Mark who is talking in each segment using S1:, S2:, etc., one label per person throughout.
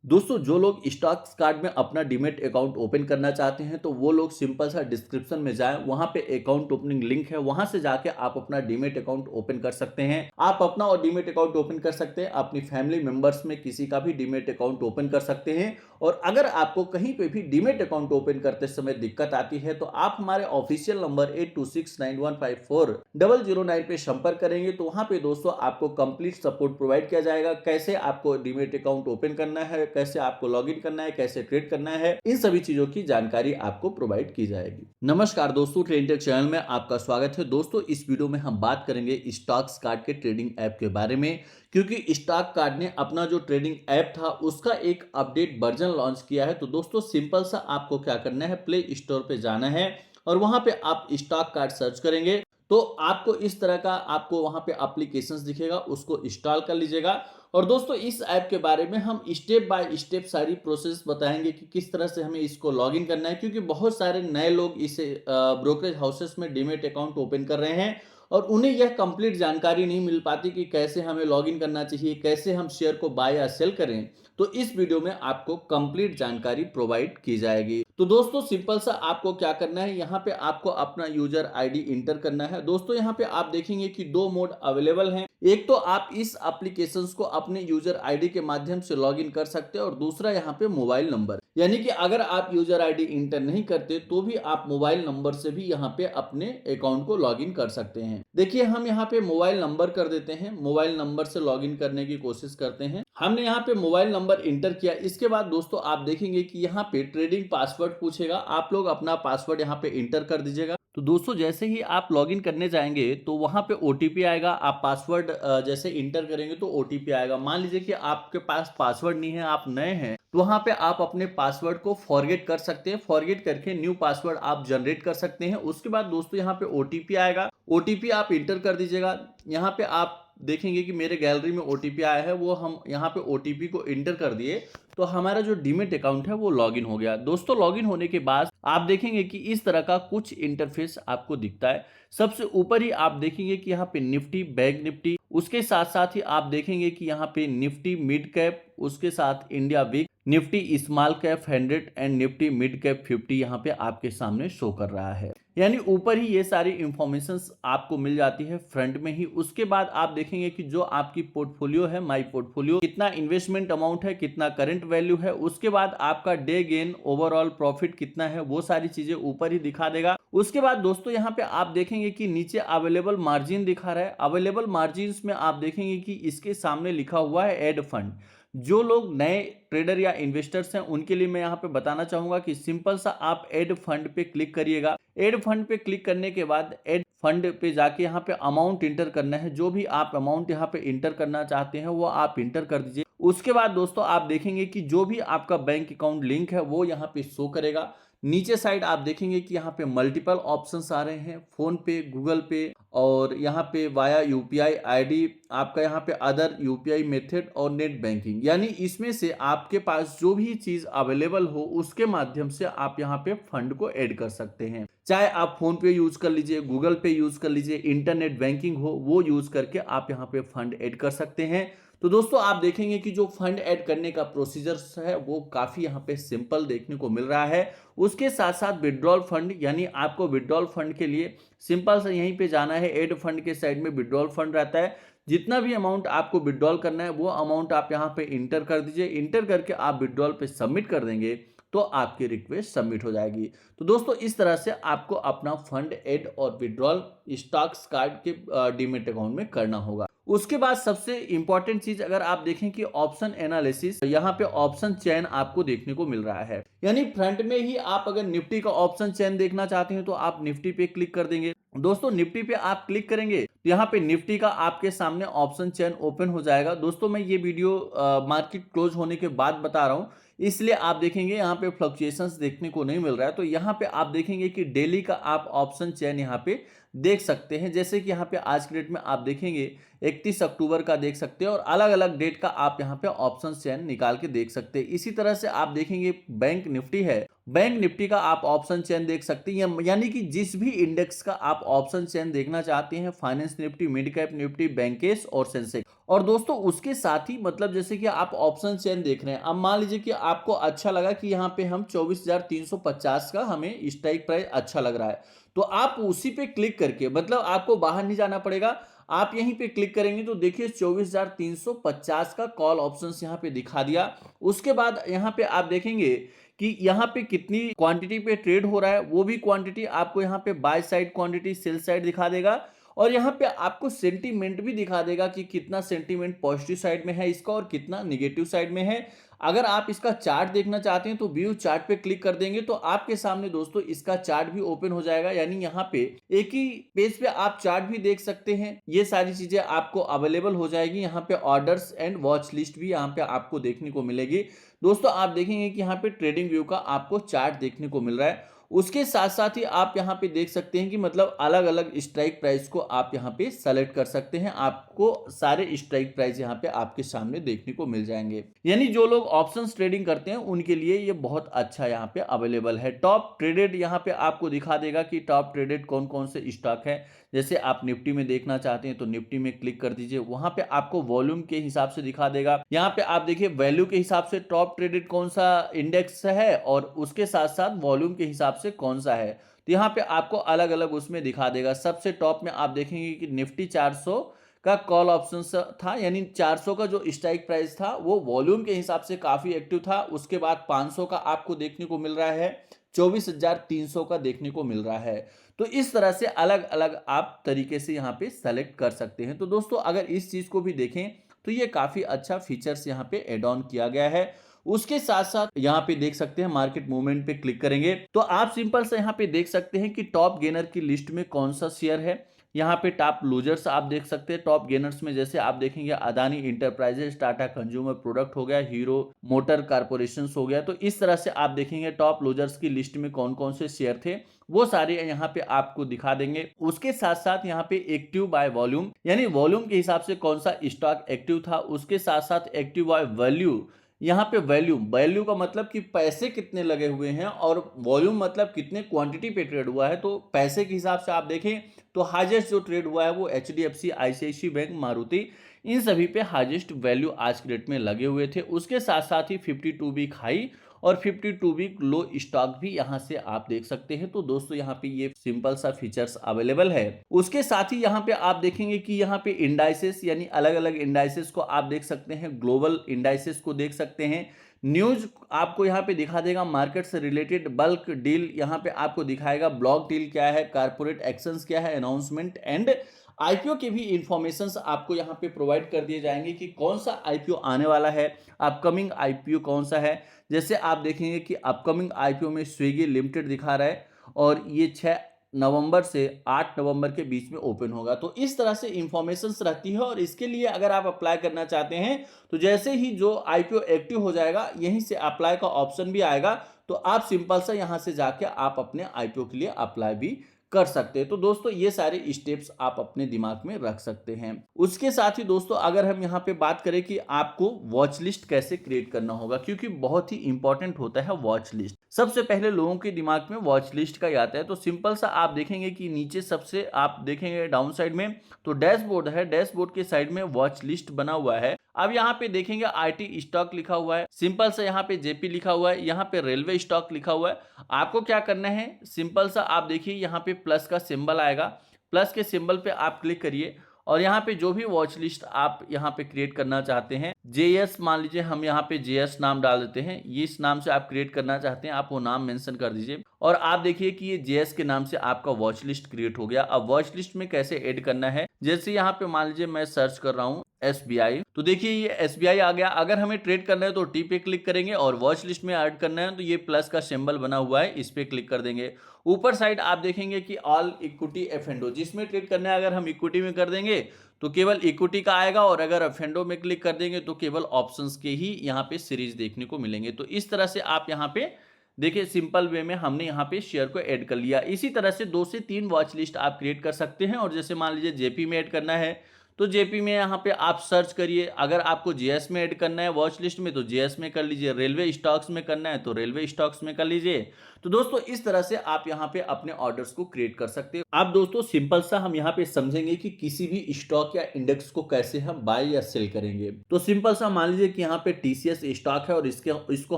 S1: दोस्तों जो लोग स्टॉक्स कार्ड में अपना डीमैट अकाउंट ओपन करना चाहते हैं तो वो लोग सिंपल सा डिस्क्रिप्शन में जाएं, वहां पे अकाउंट ओपनिंग लिंक है, वहां से जाके आप अपना डीमैट अकाउंट ओपन कर सकते हैं। आप अपना और डीमैट अकाउंट ओपन कर सकते हैं, अपनी फैमिली मेंबर्स में किसी का भी डीमैट अकाउंट ओपन कर सकते हैं। और अगर आपको कहीं पे भी डीमैट अकाउंट ओपन करते समय दिक्कत आती है तो आप हमारे ऑफिशियल नंबर 8269154009 पे संपर्क करेंगे तो वहां पे दोस्तों आपको कंप्लीट सपोर्ट प्रोवाइड किया जाएगा। कैसे आपको डीमैट अकाउंट ओपन करना है, कैसे आपको लॉगिन करना है, कैसे ट्रेड करना है, इन सभी चीजों की जानकारी आपको प्रोवाइड की जाएगी। नमस्कार दोस्तों, ट्रेडिंग टेक चैनल में आपका स्वागत है। दोस्तों इस वीडियो में हम बात करेंगे स्टॉक्स कार्ड के ट्रेडिंग ऐप के बारे में, क्योंकि स्टॉक कार्ड ने अपना जो ट्रेडिंग ऐप था उसका एक अपडेट वर्जन लॉन्च किया है। तो दोस्तों सिंपल सा आपको क्या करना है, प्ले स्टोर पे जाना है और वहां पे आप स्टॉक कार्ड सर्च करेंगे तो आपको इस तरह का आपको वहां पे एप्लीकेशंस दिखेगा, उसको इंस्टॉल कर लीजिएगा। और दोस्तों इस ऐप के बारे में हम स्टेप बाय स्टेप सारी प्रोसेस बताएंगे कि किस तरह से हमें इसको लॉगिन करना है, क्योंकि बहुत सारे नए लोग इसे ब्रोकरेज हाउसेस में डीमैट अकाउंट ओपन कर रहे हैं और उन्हें यह कंप्लीट जानकारी नहीं मिल पाती कि कैसे हमें लॉगिन करना चाहिए, कैसे हम शेयर को बाय या सेल करें। तो इस वीडियो में आपको कंप्लीट जानकारी प्रोवाइड की जाएगी। तो दोस्तों सिंपल सा आपको क्या करना है, यहाँ पे आपको अपना यूजर आईडी इंटर करना है। दोस्तों यहाँ पे आप देखेंगे कि दो मोड अवेलेबल हैं। एक तो आप इस एप्लीकेशन को अपने यूजर आईडी के माध्यम से लॉगिन कर सकते हैं और दूसरा यहाँ पे मोबाइल नंबर, यानी कि अगर आप यूजर आईडी इंटर नहीं करते तो भी आप मोबाइल नंबर से भी यहाँ पे अपने अकाउंट को लॉगिन कर सकते हैं। देखिए हम यहाँ पे मोबाइल नंबर कर देते हैं, मोबाइल नंबर से लॉगिन करने की कोशिश करते हैं। हमने यहाँ पे मोबाइल नंबर इंटर किया। इसके बाद दोस्तों आप देखेंगे कि यहाँ पे ट्रेडिंग पासवर्ड पूछेगा, आप लोग अपना पासवर्ड यहाँ पे इंटर कर दीजिएगा। तो दोस्तों जैसे ही आप लॉगिन करने जाएंगे तो वहां पे ओटीपी आएगा। आप पासवर्ड जैसे इंटर करेंगे तो ओटीपी आएगा। मान लीजिए कि आपके पास पासवर्ड नहीं है, आप नए हैं, तो वहां पे आप अपने पासवर्ड को फॉरगेट कर सकते हैं। फॉरगेट करके न्यू पासवर्ड आप जनरेट कर सकते हैं। उसके बाद दोस्तों यहाँ पे ओटीपी आएगा, ओटीपी आप इंटर कर दीजिएगा। यहाँ पे आप देखेंगे कि मेरे गैलरी में ओटीपी आया है, वो हम यहाँ पे ओटीपी को इंटर कर दिए तो हमारा जो डीमैट अकाउंट है वो लॉगिन हो गया। दोस्तों लॉगिन होने के बाद आप देखेंगे कि इस तरह का कुछ इंटरफेस आपको दिखता है। सबसे ऊपर ही आप देखेंगे कि यहाँ पे निफ्टी, बैंक निफ्टी, उसके साथ साथ ही आप देखेंगे कि यहाँ पे निफ्टी मिड कैप, उसके साथ India VIX, Nifty small cap 100 and Nifty mid cap 50 यहाँ पे आपके सामने शो कर रहा है। यानी ऊपर ही ये सारी इंफॉर्मेशन आपको मिल जाती है फ्रंट में ही। उसके बाद आप देखेंगे कि जो आपकी पोर्टफोलियो है, माई पोर्टफोलियो, कितना इन्वेस्टमेंट अमाउंट है, कितना करंट वैल्यू है, उसके बाद आपका डे गेन, ओवरऑल प्रॉफिट कितना है, वो सारी चीजें ऊपर ही दिखा देगा। उसके बाद दोस्तों यहाँ पे आप देखेंगे कि नीचे अवेलेबल मार्जिन दिखा रहा है। अवेलेबल मार्जिन में आप देखेंगे कि इसके सामने लिखा हुआ है एड फंड। जो लोग नए ट्रेडर या इन्वेस्टर्स हैं उनके लिए मैं यहाँ पे बताना चाहूंगा कि सिंपल सा आप एड फंड पे क्लिक करिएगा। एड फंड पे क्लिक करने के बाद एड फंड पे जाके यहाँ पे अमाउंट इंटर करना है। जो भी आप अमाउंट यहाँ पे इंटर करना चाहते हैं वो आप इंटर कर दीजिए। उसके बाद दोस्तों आप देखेंगे कि जो भी आपका बैंक अकाउंट लिंक है वो यहाँ पे शो करेगा। नीचे साइड आप देखेंगे कि यहाँ पे मल्टीपल ऑप्शंस आ रहे हैं, फोन पे, गूगल पे, और यहाँ पे वाया यूपीआई आईडी, आपका यहाँ पे अदर यूपीआई मेथड और नेट बैंकिंग। यानी इसमें से आपके पास जो भी चीज अवेलेबल हो उसके माध्यम से आप यहाँ पे फंड को ऐड कर सकते हैं। चाहे आप फोन पे यूज कर लीजिए, गूगल पे यूज कर लीजिए, इंटरनेट बैंकिंग हो वो यूज करके आप यहाँ पे फंड ऐड कर सकते हैं। तो दोस्तों आप देखेंगे कि जो फंड ऐड करने का प्रोसीजर है वो काफी यहाँ पे सिंपल देखने को मिल रहा है। उसके साथ साथ विड्रॉल फंड, यानी आपको विड्रॉल फंड के लिए सिंपल सा यहीं पे जाना है। एड फंड के साइड में विड्रॉल फंड रहता है। जितना भी अमाउंट आपको विड्रॉल करना है वो अमाउंट आप यहाँ पे इंटर कर दीजिए। इंटर करके आप विड्रॉल पे सबमिट कर देंगे तो आपकी रिक्वेस्ट सबमिट हो जाएगी। तो दोस्तों इस तरह से आपको अपना फंड ऐड और विड्रॉल स्टॉक्स कार्ड के डीमैट अकाउंट में करना होगा। उसके बाद सबसे इंपॉर्टेंट चीज अगर आप देखें कि ऑप्शन एनालिसिस, यहाँ पे ऑप्शन चयन आपको देखने को मिल रहा है। यानी फ्रंट में ही आप अगर निफ्टी का ऑप्शन चयन देखना चाहते हैं तो आप निफ्टी पे क्लिक कर देंगे। दोस्तों निफ्टी पे आप क्लिक करेंगे तो यहाँ पे निफ्टी का आपके सामने ऑप्शन चयन ओपन हो जाएगा। दोस्तों मैं ये वीडियो मार्केट क्लोज होने के बाद बता रहा हूँ, इसलिए आप देखेंगे यहाँ पे फ्लक्चुएशंस देखने को नहीं मिल रहा है। तो यहाँ पे आप देखेंगे कि डेली का आप ऑप्शन चयन यहाँ पे देख सकते हैं। जैसे कि यहाँ पे आज के डेट में आप देखेंगे 31 अक्टूबर का देख सकते हैं और अलग अलग डेट का आप यहाँ पे ऑप्शन चयन निकाल के देख सकते हैं। इसी तरह से आप देखेंगे बैंक निफ्टी है बैंक निफ्टी का आप ऑप्शन चेन देख सकते हैं, यानी कि जिस भी इंडेक्स का आप ऑप्शन चेन देखना चाहते हैं, finance Nifty, mid cap Nifty, Bankex और सेंसेक्स। और दोस्तों उसके साथ ही मतलब जैसे कि आप ऑप्शन चेन देख रहे हैं, अब मान लीजिए कि आपको अच्छा लगा कि यहाँ पे हम 24,350 का हमें स्ट्राइक प्राइस अच्छा लग रहा है, तो आप उसी पे क्लिक करके, मतलब आपको बाहर नहीं जाना पड़ेगा, आप यहीं पे क्लिक करेंगे तो देखिए 24,350 का कॉल ऑप्शन यहाँ पे दिखा दिया। उसके बाद यहाँ पे आप देखेंगे कि यहाँ पे कितनी क्वांटिटी पे ट्रेड हो रहा है, वो भी क्वांटिटी आपको यहाँ पे by side quantity, sell side दिखा देगा। और यहाँ पे आपको सेंटीमेंट भी दिखा देगा कि कितना सेंटीमेंट पॉजिटिव साइड में है इसका और कितना निगेटिव साइड में है। अगर आप इसका चार्ट देखना चाहते हैं तो व्यू चार्ट पे क्लिक कर देंगे तो आपके सामने दोस्तों इसका चार्ट भी ओपन हो जाएगा, यानी यहाँ पे एक ही पेज पे आप चार्ट भी देख सकते हैं। ये सारी चीजें आपको अवेलेबल हो जाएगी। यहाँ पे ऑर्डर्स एंड वॉच लिस्ट भी यहाँ पे आपको देखने को मिलेगी। दोस्तों आप देखेंगे कि यहाँ पे ट्रेडिंग व्यू का आपको चार्ट देखने को मिल रहा है। उसके साथ साथ ही आप यहाँ पे देख सकते हैं कि मतलब अलग अलग स्ट्राइक प्राइस को आप यहाँ पे सेलेक्ट कर सकते हैं। आपको सारे स्ट्राइक प्राइस यहाँ पे आपके सामने देखने को मिल जाएंगे, यानी जो लोग ऑप्शंस ट्रेडिंग करते हैं उनके लिए ये बहुत अच्छा यहाँ पे अवेलेबल है। टॉप ट्रेडेड यहाँ पे आपको दिखा देगा कि टॉप ट्रेडेड कौन कौन से स्टॉक है। जैसे आप निफ्टी में देखना चाहते हैं तो निफ्टी में क्लिक कर दीजिए, वहां पे आपको वॉल्यूम के हिसाब से दिखा देगा। यहाँ पे आप देखिए वैल्यू के हिसाब से टॉप ट्रेडेड कौन सा इंडेक्स है और उसके साथ साथ वॉल्यूम के हिसाब से कौन सा है, तो यहाँ पे आपको अलग अलग उसमें दिखा देगा। सबसे टॉप में आप देखेंगे कि निफ्टी 400 का कॉल ऑप्शन था, यानी 400 का जो स्ट्राइक प्राइस था वो वॉल्यूम के हिसाब से काफी एक्टिव था। उसके बाद 500 का आपको देखने को मिल रहा है, 24,300 का देखने को मिल रहा है। तो इस तरह से अलग अलग आप तरीके से यहाँ पे सेलेक्ट कर सकते हैं। तो दोस्तों अगर इस चीज को भी देखें तो ये काफी अच्छा फीचर्स यहाँ पे एड ऑन किया गया है। उसके साथ साथ यहाँ पे देख सकते हैं मार्केट मूवमेंट पे क्लिक करेंगे तो आप सिंपल से यहाँ पे देख सकते हैं कि टॉप गेनर की लिस्ट में कौन सा शेयर है। यहाँ पे टॉप लूजर्स आप देख सकते हैं। टॉप गेनर्स में जैसे आप देखेंगे Adani enterprises, Tata consumer product हो गया, हीरो मोटर कारपोरेशन हो गया। तो इस तरह से आप देखेंगे टॉप लूजर्स की लिस्ट में कौन कौन से शेयर थे, वो सारे यहाँ पे आपको दिखा देंगे। उसके साथ साथ यहाँ पे एक्टिव बाय वॉल्यूम, यानी वॉल्यूम के हिसाब से कौन सा स्टॉक एक्टिव था। उसके साथ साथ एक्टिव बाय वैल्यू, यहाँ पे वैल्यू का मतलब कि पैसे कितने लगे हुए हैं और वॉल्यूम मतलब कितने क्वांटिटी पे ट्रेड हुआ है। तो पैसे के हिसाब से आप देखें तो हाईएस्ट जो ट्रेड हुआ है वो एचडीएफसी, आईसीआईसी बैंक, मारुति, इन सभी पे हाईएस्ट वैल्यू आज के डेट में लगे हुए थे। उसके साथ साथ ही 52 वीक हाई और 52 वीक लो स्टॉक भी यहाँ से आप देख सकते हैं। तो दोस्तों यहाँ पे ये सिंपल सा फीचर्स अवेलेबल है। उसके साथ ही यहाँ पे आप देखेंगे कि यहाँ पे इंडाइसेस, यानी अलग अलग इंडाइसेस को आप देख सकते हैं, ग्लोबल इंडाइसेस को देख सकते हैं। न्यूज आपको यहाँ पे दिखा देगा, मार्केट से रिलेटेड बल्क डील यहाँ पे आपको दिखाएगा, ब्लॉक डील क्या है, कारपोरेट एक्शंस क्या है, अनाउंसमेंट एंड आईपीओ के भी इंफॉर्मेशंस आपको यहाँ पे प्रोवाइड कर दिए जाएंगे कि कौन सा आईपीओ आने वाला है, अपकमिंग आईपीओ कौन सा है। जैसे आप देखेंगे कि अपकमिंग आईपीओ में स्विगी लिमिटेड दिखा रहा है और ये 6 नवंबर से 8 नवंबर के बीच में ओपन होगा। तो इस तरह से इंफॉर्मेशंस रहती है और इसके लिए अगर आप अप्लाई करना चाहते हैं तो जैसे ही जो आईपीओ एक्टिव हो जाएगा यहीं से अप्लाई का ऑप्शन भी आएगा, तो आप सिंपल सा यहां से जाके आप अपने आईपीओ के लिए अप्लाई भी कर सकते हैं। तो दोस्तों ये सारे स्टेप्स आप अपने दिमाग में रख सकते हैं। उसके साथ ही दोस्तों अगर हम यहाँ पे बात करें कि आपको वॉच लिस्ट कैसे क्रिएट करना होगा, क्योंकि बहुत ही इंपॉर्टेंट होता है वॉच लिस्ट। सबसे पहले लोगों के दिमाग में वॉच लिस्ट का ही आता है। तो सिंपल सा आप देखेंगे कि नीचे सबसे आप देखेंगे डाउन साइड में तो डैशबोर्ड है, डैशबोर्ड के साइड में वॉच लिस्ट बना हुआ है। अब यहाँ पे देखेंगे आईटी स्टॉक लिखा हुआ है, सिंपल सा यहाँ पे जेपी लिखा हुआ है, यहाँ पे रेलवे स्टॉक लिखा हुआ है। आपको क्या करना है, सिंपल सा आप देखिए यहाँ पे प्लस का सिंबल आएगा, प्लस के सिंबल पे आप क्लिक करिए और यहाँ पे जो भी वॉच लिस्ट आप यहाँ पे क्रिएट करना चाहते हैं, जेएस मान लीजिए, हम यहाँ पे जेएस नाम डाल देते हैं, ये इस नाम से आप क्रिएट करना चाहते हैं, आप वो नाम मेंशन कर दीजिए और आप देखिए कि ये जेएस के नाम से आपका वॉच लिस्ट क्रिएट हो गया। अब वॉच लिस्ट में कैसे ऐड करना है, जैसे यहाँ पे मान लीजिए मैं सर्च कर रहा हूँ एसबीआई, तो देखिए ये एसबीआई आ गया। अगर हमें ट्रेड करना है तो टी पे क्लिक करेंगे और वॉच लिस्ट में ऐड करना है तो ये प्लस का सिंबल बना हुआ है, इस पे क्लिक कर देंगे। ऊपर साइड आप देखेंगे कि ऑल इक्विटी एफएनडो, जिसमें ट्रेड करना है अगर हम इक्विटी में कर देंगे तो केवल इक्विटी का आएगा और अगर एफएनडो में क्लिक कर देंगे तो केवल ऑप्शंस के ही यहाँ पे सीरीज देखने को मिलेंगे। तो इस तरह से आप यहाँ पे देखिए सिंपल वे में हमने यहाँ पे शेयर को ऐड कर लिया। इसी तरह से 2 से 3 वॉच लिस्ट आप क्रिएट कर सकते हैं और जैसे मान लीजिए जेपी में ऐड करना है तो जेपी में यहाँ पे आप सर्च करिए। अगर आपको जीएस में ऐड करना है वॉच लिस्ट में तो जीएस में कर लीजिए, रेलवे स्टॉक्स में करना है तो रेलवे स्टॉक्स में कर लीजिए। तो दोस्तों इस तरह से आप यहाँ पे अपने ऑर्डर्स को क्रिएट कर सकते हो। अब दोस्तों सिंपल सा हम यहाँ पे समझेंगे कि किसी भी स्टॉक या इंडेक्स को कैसे हम बाय या सेल करेंगे। तो सिंपल सा मान लीजिए कि यहाँ पे टीसीएस स्टॉक है और इसको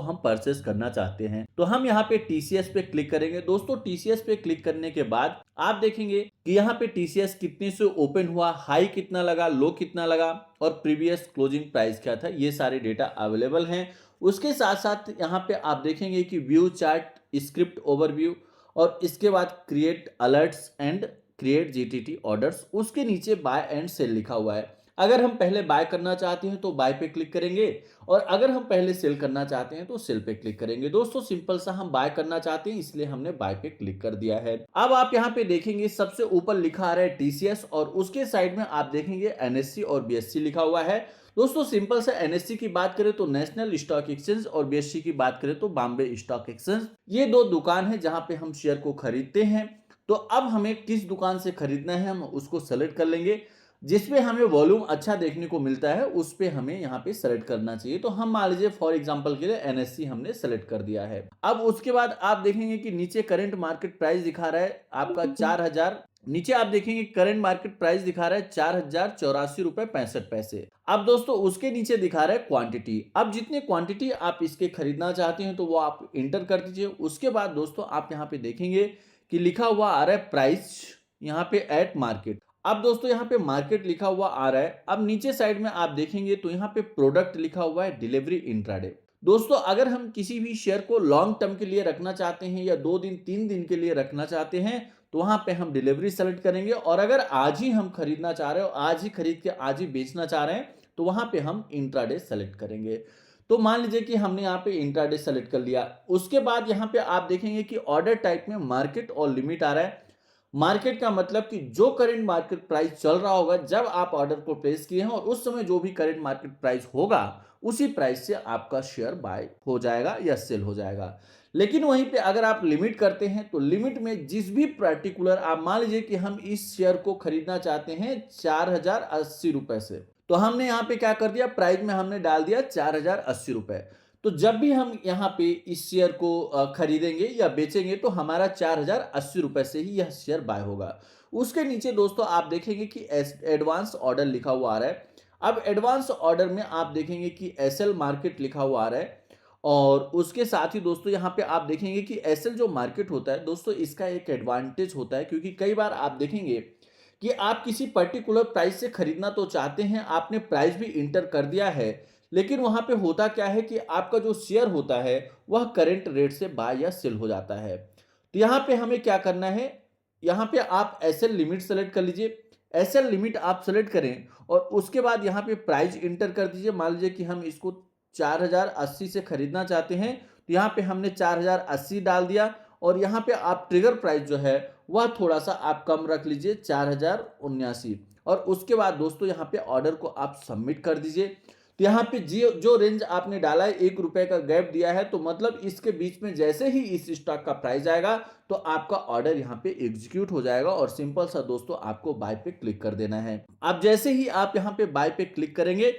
S1: हम परचेस करना चाहते हैं। तो हम यहाँ पे टीसीएस पे क्लिक करेंगे। दोस्तों टीसीएस पे क्लिक करने के बाद आप देखेंगे कि यहाँ पे टीसीएस कितने से ओपन हुआ, हाई कितना लगा, लो कितना लगा और प्रीवियस क्लोजिंग प्राइस क्या था, ये सारे डेटा अवेलेबल हैं। उसके साथ साथ यहाँ पे आप देखेंगे कि व्यू चार्ट, स्क्रिप्ट ओवरव्यू और इसके बाद create alerts and create GTT orders, उसके नीचे बाय एंड सेल लिखा हुआ है। अगर हम पहले बाय करना चाहते हैं तो बाय पे क्लिक करेंगे और अगर हम पहले सेल करना चाहते हैं तो सेल पे क्लिक करेंगे। दोस्तों सिंपल सा हम बाय करना चाहते हैं इसलिए हमने बाय पे क्लिक कर दिया है। अब आप यहाँ पे देखेंगे सबसे ऊपर लिखा आ रहा है टीसीएस और उसके साइड में आप देखेंगे एनएससी और बीएससी लिखा हुआ है। दोस्तों सिंपल से एनएससी की बात करें तो नेशनल स्टॉक एक्सचेंज और बीएससी की बात करें तो बॉम्बे स्टॉक एक्सचेंज, ये दो दुकान है जहां पे हम शेयर को खरीदते हैं। तो अब हमें किस दुकान से खरीदना है हम उसको सेलेक्ट कर लेंगे। जिसपे हमें वॉल्यूम अच्छा देखने को मिलता है उस पे हमें यहाँ पे सेलेक्ट करना चाहिए। तो हम मान लीजिए फॉर एग्जांपल के लिए एनएससी हमने सेलेक्ट कर दिया है। अब उसके बाद आप देखेंगे कि नीचे करंट मार्केट प्राइस दिखा रहा है आपका 4000, नीचे आप देखेंगे करंट मार्केट प्राइस दिखा रहा है 4084 रुपए 65 पैसे। अब दोस्तों उसके नीचे दिखा रहा है क्वांटिटी। अब जितने क्वांटिटी आप इसके खरीदना चाहते हैं तो वो आप इंटर कर दीजिए। उसके बाद दोस्तों आप यहाँ पे देखेंगे कि लिखा हुआ आ रहा है प्राइस यहाँ पे एट मार्केट। अब दोस्तों यहाँ पे मार्केट लिखा हुआ आ रहा है। अब नीचे साइड में आप देखेंगे तो यहाँ पे प्रोडक्ट लिखा हुआ है डिलीवरी इंट्राडे। दोस्तों अगर हम किसी भी शेयर को लॉन्ग टर्म के लिए रखना चाहते हैं या 2 दिन 3 दिन के लिए रखना चाहते हैं तो वहां पे हम डिलीवरी सेलेक्ट करेंगे और अगर आज ही हम खरीदना चाह रहे हो, आज ही खरीद के आज ही बेचना चाह रहे हैं तो वहां पे हम इंट्राडे सेलेक्ट करेंगे। तो मान लीजिए कि हमने यहाँ पे इंट्राडे सेलेक्ट कर लिया। उसके बाद यहाँ पे आप देखेंगे कि ऑर्डर टाइप में मार्केट और लिमिट आ रहा है। मार्केट का मतलब कि जो करंट मार्केट प्राइस चल रहा होगा जब आप ऑर्डर को प्लेस किए हैं और उस समय जो भी करंट मार्केट प्राइस होगा उसी प्राइस से आपका शेयर बाय हो जाएगा या सेल हो जाएगा। लेकिन वहीं पे अगर आप लिमिट करते हैं तो लिमिट में जिस भी पर्टिकुलर, आप मान लीजिए कि हम इस शेयर को खरीदना चाहते हैं 4080 रुपए से, तो हमने यहाँ पे क्या कर दिया, प्राइस में हमने डाल दिया 4080 रुपए। तो जब भी हम यहाँ पे इस शेयर को खरीदेंगे या बेचेंगे तो हमारा 4080 रुपए से ही यह शेयर बाय होगा। उसके नीचे दोस्तों आप देखेंगे कि एडवांस ऑर्डर लिखा हुआ आ रहा है। अब एडवांस ऑर्डर में आप देखेंगे कि एसएल मार्केट लिखा हुआ आ रहा है और उसके साथ ही दोस्तों यहाँ पे आप देखेंगे कि एसएल जो मार्केट होता है दोस्तों इसका एक एडवांटेज होता है, क्योंकि कई बार आप देखेंगे कि आप किसी पर्टिकुलर प्राइस से खरीदना तो चाहते हैं, आपने प्राइस भी इंटर कर दिया है, लेकिन वहां पे होता क्या है कि आपका जो शेयर होता है वह करंट रेट से बाय या सेल हो जाता है। तो यहाँ पे हमें क्या करना है, यहाँ पे आप एसएल लिमिट सेलेक्ट कर लीजिए। एसएल लिमिट आप सेलेक्ट करें और उसके बाद यहाँ पे प्राइस इंटर कर दीजिए। मान लीजिए कि हम इसको 4080 से खरीदना चाहते हैं तो यहाँ पे हमने 4080 डाल दिया और यहाँ पे आप ट्रिगर प्राइस जो है वह थोड़ा सा आप कम रख लीजिए 4079 और उसके बाद दोस्तों यहाँ पे ऑर्डर को आप सबमिट कर दीजिए। तो यहाँ पे जो रेंज आपने डाला है 1 रुपए का गैप दिया है, तो मतलब इसके बीच में जैसे ही इस स्टॉक का प्राइस आएगा तो आपका ऑर्डर यहाँ पे एग्जीक्यूट हो जाएगा और सिंपल सा दोस्तों आपको बाय पे क्लिक कर देना है। अब जैसे ही आप यहाँ पे बाय पे क्लिक करेंगे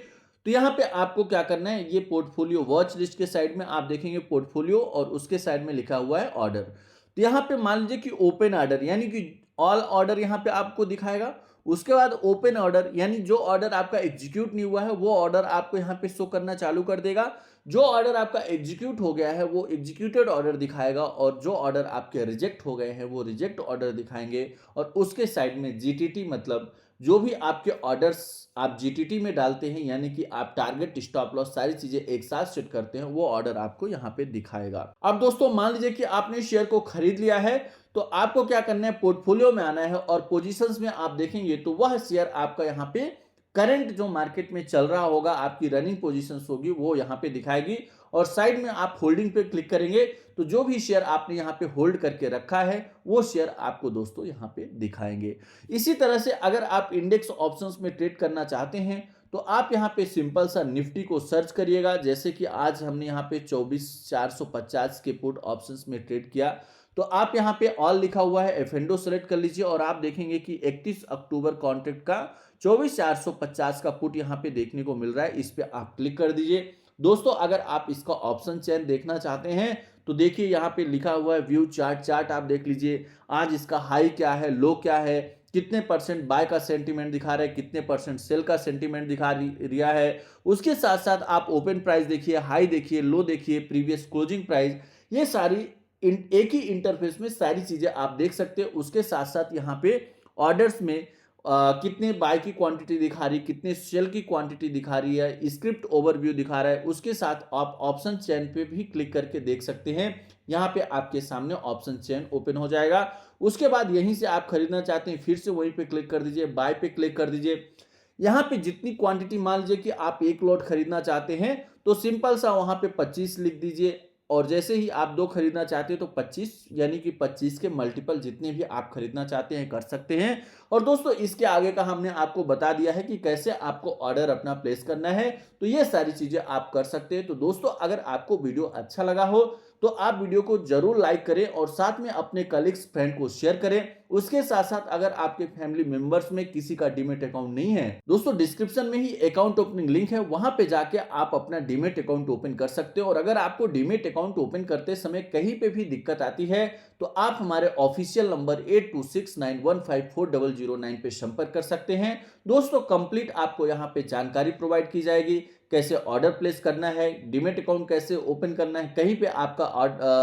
S1: तो यहाँ पे आपको क्या करना है, ये पोर्टफोलियो वॉच लिस्ट के साइड में आप देखेंगे पोर्टफोलियो और उसके साइड में लिखा हुआ है ऑर्डर। तो यहाँ पे मान लीजिए कि ओपन ऑर्डर यानी कि ऑल ऑर्डर यहाँ पे आपको दिखाएगा। उसके बाद ओपन ऑर्डर यानी जो ऑर्डर आपका एग्जीक्यूट नहीं हुआ है वो ऑर्डर आपको यहाँ पे शो करना चालू कर देगा। जो ऑर्डर आपका एग्जीक्यूट हो गया है वो एग्जीक्यूटेड ऑर्डर दिखाएगा और जो ऑर्डर आपके रिजेक्ट हो गए हैं वो रिजेक्ट ऑर्डर दिखाएंगे। और उसके साइड में जीटीटी मतलब जो भी आपके ऑर्डर्स आप जीटीटी में डालते हैं यानी कि आप टारगेट, स्टॉप लॉस सारी चीजें एक साथ सेट करते हैं वो ऑर्डर आपको यहाँ पे दिखाएगा। अब दोस्तों मान लीजिए कि आपने शेयर को खरीद लिया है तो आपको क्या करना है, पोर्टफोलियो में आना है और पोजीशंस में आप देखेंगे तो वह शेयर आपका यहाँ पे करंट जो मार्केट में चल रहा होगा, आपकी रनिंग पोजीशंस होगी वो यहाँ पे दिखाएगी और साइड में आप होल्डिंग पे क्लिक करेंगे तो जो भी शेयर आपने यहाँ पे होल्ड करके रखा है वो शेयर आपको दोस्तों यहाँ पे दिखाएंगे। इसी तरह से अगर आप इंडेक्स ऑप्शंस में ट्रेड करना चाहते हैं तो आप यहाँ पे सिंपल सा निफ्टी को सर्च करिएगा। जैसे कि आज हमने यहाँ पे 24450 के पुट ऑप्शंस में ट्रेड किया तो आप यहाँ पे ऑल लिखा हुआ है एफेंडो सेलेक्ट कर लीजिए और आप देखेंगे कि 31 अक्टूबर कॉन्ट्रैक्ट का 24,450 का पुट यहाँ पे देखने को मिल रहा है, इस पे आप क्लिक कर दीजिए। दोस्तों अगर आप इसका ऑप्शन चेन देखना चाहते हैं तो देखिए यहाँ पे लिखा हुआ है व्यू चार्ट, चार्ट आप देख लीजिए। आज इसका हाई क्या है, लो क्या है, कितने परसेंट बाय का सेंटीमेंट दिखा रहा है, कितने परसेंट सेल का सेंटीमेंट दिखा रिया है। उसके साथ साथ आप ओपन प्राइस देखिए, हाई देखिए, लो देखिए, प्रीवियस क्लोजिंग प्राइस, ये सारी एक ही इंटरफेस में सारी चीजें आप देख सकते हैं। उसके साथ साथ यहाँ पे ऑर्डर्स में कितने बाय की क्वांटिटी दिखा रही, कितने सेल की क्वांटिटी दिखा रही है, स्क्रिप्ट ओवरव्यू दिखा रहा है। उसके साथ आप ऑप्शन चेन पे भी क्लिक करके देख सकते हैं। यहाँ पे आपके सामने ऑप्शन चेन ओपन हो जाएगा। उसके बाद यहीं से आप खरीदना चाहते हैं, फिर से वहीं पे क्लिक कर दीजिए, बाय पे क्लिक कर दीजिए। यहाँ पे जितनी क्वांटिटी मान लीजिए कि आप 1 लॉट खरीदना चाहते हैं तो सिंपल सा वहां पे 25 लिख दीजिए, और जैसे ही आप 2 खरीदना चाहते हैं तो 25 यानी कि 25 के मल्टीपल जितने भी आप खरीदना चाहते हैं कर सकते हैं। और दोस्तों इसके आगे का हमने आपको बता दिया है कि कैसे आपको ऑर्डर अपना प्लेस करना है, तो ये सारी चीजें आप कर सकते हैं। तो दोस्तों अगर आपको वीडियो अच्छा लगा हो तो आप वीडियो को जरूर लाइक करें और साथ में अपने कलीग्स फ्रेंड को शेयर करें। उसके साथ साथ अगर आपके फैमिली मेंबर्स में किसी का डीमेट अकाउंट नहीं है, दोस्तों डिस्क्रिप्शन में ही अकाउंट ओपनिंग लिंक है, वहां पे जाके आप अपना डीमेट अकाउंट ओपन कर सकते हो। और अगर आपको डीमेट अकाउंट ओपन करते समय कहीं पे भी दिक्कत आती है तो आप हमारे ऑफिशियल नंबर 8269154009 पे संपर्क कर सकते हैं। दोस्तों कंप्लीट आपको यहाँ पे जानकारी प्रोवाइड की जाएगी, कैसे ऑर्डर प्लेस करना है, डीमेट अकाउंट कैसे ओपन करना है। कहीं पे आपका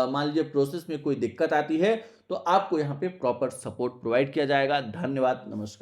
S1: मान लीजिए प्रोसेस में कोई दिक्कत आती है तो आपको यहाँ पे प्रॉपर सपोर्ट प्रोवाइड किया जाएगा। धन्यवाद, नमस्कार।